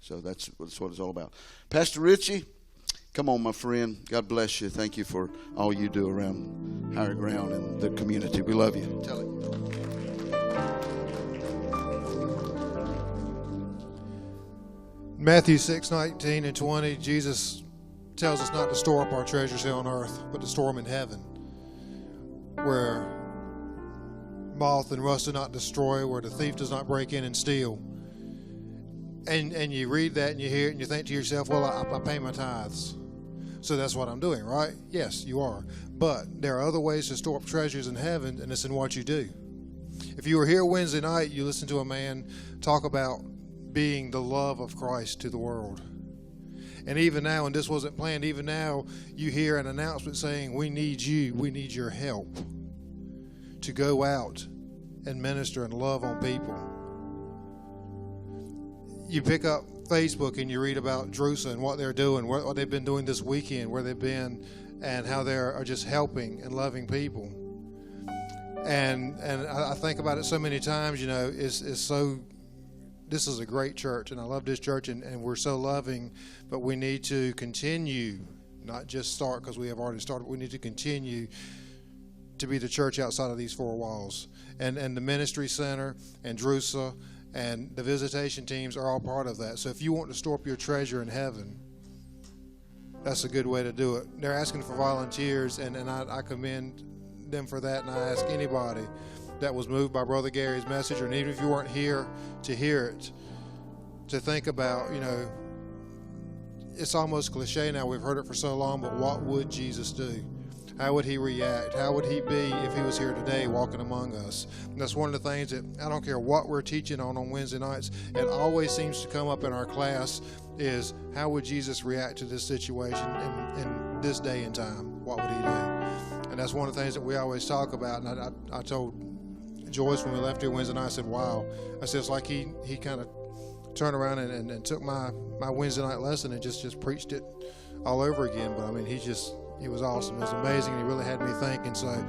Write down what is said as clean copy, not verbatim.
So that's what it's all about. Pastor Richie, come on, my friend. God bless you. Thank you for all you do around Higher Ground and the community. We love you. Tell him. Matthew 6:19 and 20, Jesus tells us not to store up our treasures here on earth, but to store them in heaven, where moth and rust do not destroy, where the thief does not break in and steal. And you read that and you hear it and you think to yourself, well, I pay my tithes, so that's what I'm doing, right? Yes, you are. But there are other ways to store up treasures in heaven, and it's in what you do. If you were here Wednesday night, you listened to a man talk about being the love of Christ to the world. And even now, and this wasn't planned, even now you hear an announcement saying, we need you, we need your help to go out and minister and love on people. You pick up Facebook and you read about Drusa and what they're doing, what they've been doing this weekend, where they've been, and how they are just helping and loving people. And I think about it so many times, you know, it's so, this is a great church, and I love this church, and we're so loving, but we need to continue, not just start because we have already started, we need to continue to be the church outside of these four walls. And the ministry center and Drusa and the visitation teams are all part of that. So if you want to store up your treasure in heaven, that's a good way to do it. They're asking for volunteers, and I commend them for that, and I ask anybody that was moved by Brother Gary's message, or even if you weren't here to hear it, to think about, you know, it's almost cliche now, we've heard it for so long, but what would Jesus do? How would he react? How would he be if he was here today walking among us? And that's one of the things that, I don't care what we're teaching on Wednesday nights, it always seems to come up in our class is, how would Jesus react to this situation in this day and time? What would he do? And that's one of the things that we always talk about. And I told Joyce when we left here Wednesday night, I said, wow. I said, it's like he kind of turned around and took my Wednesday night lesson and just preached it all over again. But I mean, he was awesome. It was amazing. He really had me thinking. So